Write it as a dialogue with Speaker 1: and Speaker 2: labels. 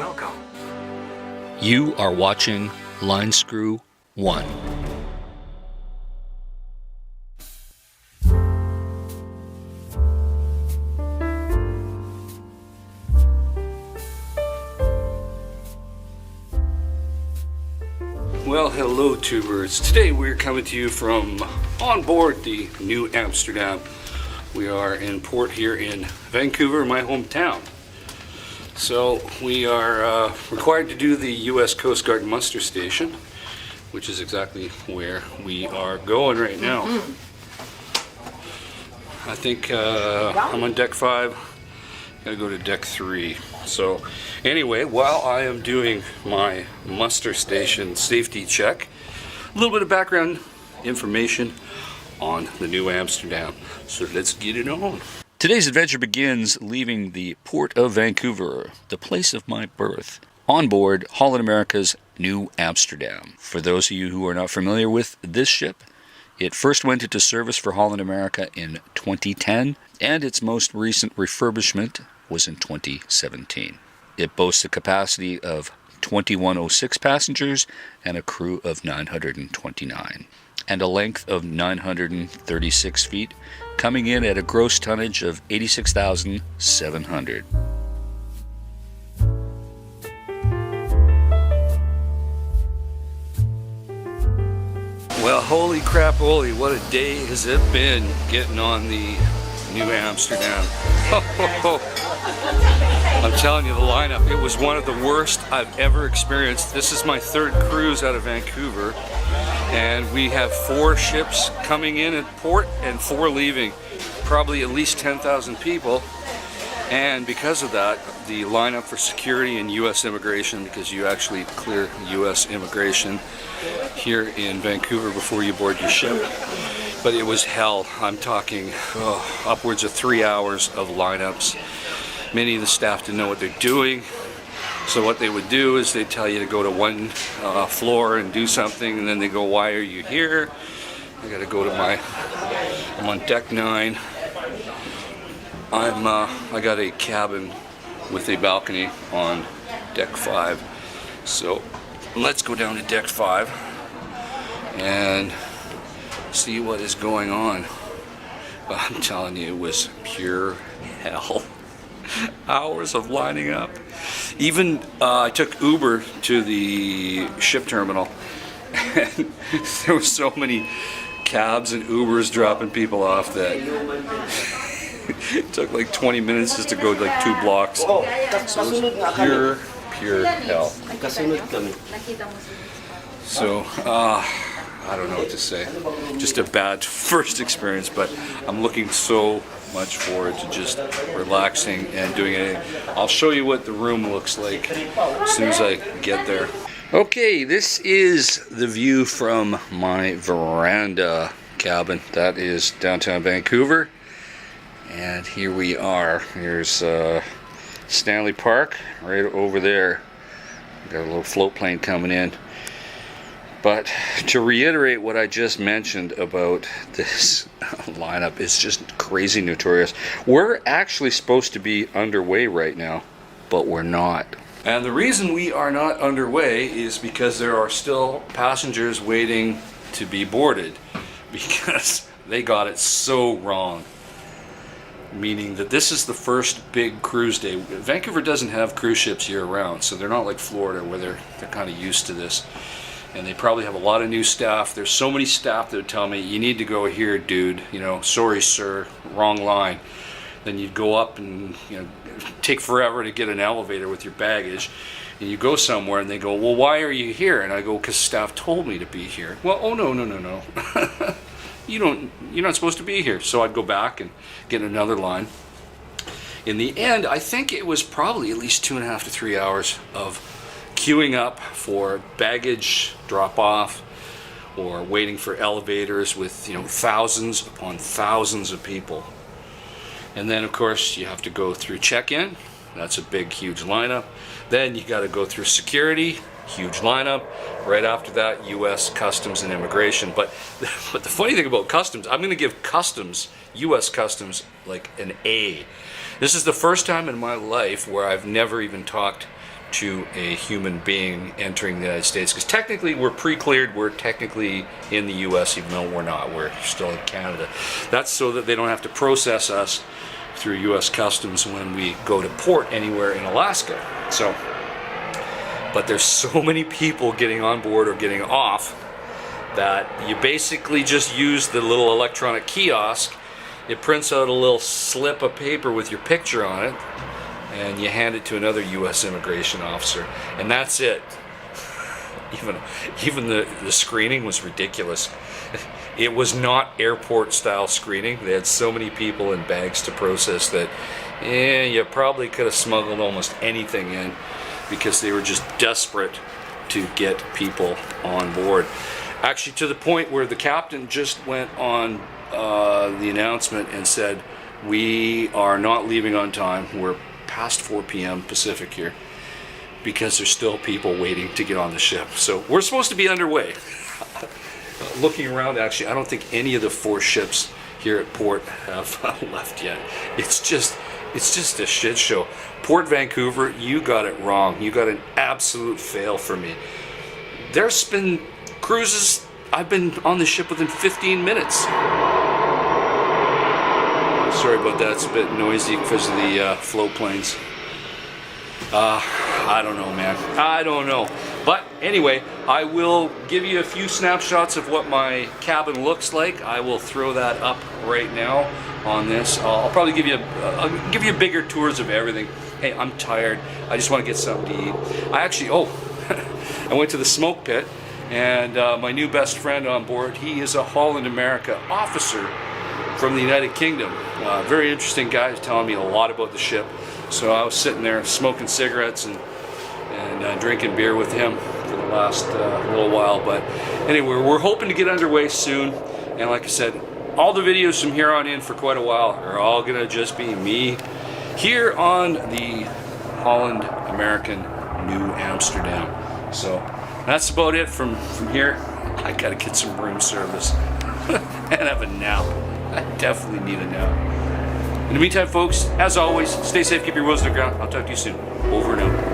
Speaker 1: Welcome.
Speaker 2: You are watching Line Screw 1. Well, hello tubers. Today we're coming to you from on board the Nieuw Amsterdam. We are in port here in Vancouver, my hometown. So we are required to do the U.S. Coast Guard muster station, which is exactly where we are going right now. I think I'm on deck 5. Gotta go to deck 3. So anyway, while I am doing my muster station safety check, a little bit of background information on the Nieuw Amsterdam. So let's get it on. Today's adventure begins leaving the port of Vancouver, the place of my birth, on board Holland America's Nieuw Amsterdam. For those of you who are not familiar with this ship, it first went into service for Holland America in 2010, and its most recent refurbishment was in 2017. It boasts a capacity of 2106 passengers and a crew of 929, and a length of 936 feet, coming in at a gross tonnage of 86,700. Well, holy crap, holy, what a day has it been getting on the Nieuw Amsterdam. I'm telling you, the lineup, it was one of the worst I've ever experienced. This is my third cruise out of Vancouver, and we have 4 ships coming in at port and 4 leaving. Probably at least 10,000 people. And because of that, the lineup for security and U.S. immigration, because you actually clear U.S. immigration here in Vancouver before you board your ship. But it was hell. I'm talking upwards of 3 hours of lineups. Many of the staff didn't know what they're doing. So what they would do is they'd tell you to go to one floor and do something, and then they go, why are you here? I gotta go to I'm on deck 9. I got a cabin with a balcony on deck 5. So let's go down to deck 5 and see what is going on. I'm telling you, it was pure hell. Hours of lining up. Even I took Uber to the ship terminal, and there were so many cabs and Ubers dropping people off that it took like 20 minutes just to go like 2 blocks. So it was pure hell. So I don't know what to say. Just a bad first experience, but I'm looking so much forward to just relaxing and doing it. I'll show you what the room looks like as soon as I get there. Okay, this is the view from my veranda cabin. That is downtown Vancouver. And here we are. Here's Stanley Park right over there. Got a little float plane coming in. But to reiterate what I just mentioned about this lineup, it's just crazy notorious. We're actually supposed to be underway right now, but we're not. And the reason we are not underway is because there are still passengers waiting to be boarded, because they got it so wrong. Meaning that this is the first big cruise day. Vancouver doesn't have cruise ships year round, so they're not like Florida where they're kind of used to this. And they probably have a lot of new staff. There's so many staff that would tell me, you need to go here, dude. You know, sorry, sir, wrong line. Then you'd go up and, you know, take forever to get an elevator with your baggage. And you go somewhere and they go, well, why are you here? And I go, because staff told me to be here. Well, oh, no. You're not supposed to be here. So I'd go back and get another line. In the end, I think it was probably at least 2.5 to 3 hours of queuing up for baggage drop-off or waiting for elevators with, you know, thousands upon thousands of people. And then of course you have to go through check-in. That's a big, huge lineup. Then you got to go through security, huge lineup. Right after that, U.S. Customs and Immigration. But the funny thing about Customs, I'm going to give Customs, U.S. Customs, like an A. This is the first time in my life where I've never even talked to a human being entering the United States, because technically we're pre-cleared, we're technically in the US, even though we're not, we're still in Canada. That's so that they don't have to process us through US Customs when we go to port anywhere in Alaska. So, but there's so many people getting on board or getting off that you basically just use the little electronic kiosk. It prints out a little slip of paper with your picture on it, and you hand it to another U.S. immigration officer, and that's it. Even the screening was ridiculous. It was not airport style screening. They had so many people in bags to process that you probably could have smuggled almost anything in, because they were just desperate to get people on board. Actually, to the point where the captain just went on the announcement and said, we are not leaving on time. We're past 4 p.m. Pacific here, because there's still people waiting to get on the ship. So we're supposed to be underway. Looking around, actually, I don't think any of the 4 ships here at port have left yet. It's just a shit show. Port Vancouver, you got it wrong. You got an absolute fail for me. There's been cruises, I've been on the ship within 15 minutes. Sorry about that, it's a bit noisy because of the float planes. I don't know, man. I don't know. But anyway, I will give you a few snapshots of what my cabin looks like. I will throw that up right now on this. I'll probably give you bigger tours of everything. Hey, I'm tired. I just want to get something to eat. I actually, I went to the smoke pit, and my new best friend on board, he is a Holland America officer from the United Kingdom. Very interesting guy, he's telling me a lot about the ship. So I was sitting there smoking cigarettes and drinking beer with him for the last little while. But anyway, we're hoping to get underway soon. And like I said, all the videos from here on in for quite a while are all gonna just be me here on the Holland America Nieuw Amsterdam. So that's about it from here. I gotta get some room service and have a nap. I definitely need a nap. In the meantime, folks, as always, stay safe, keep your wheels on the ground. I'll talk to you soon. Over and out.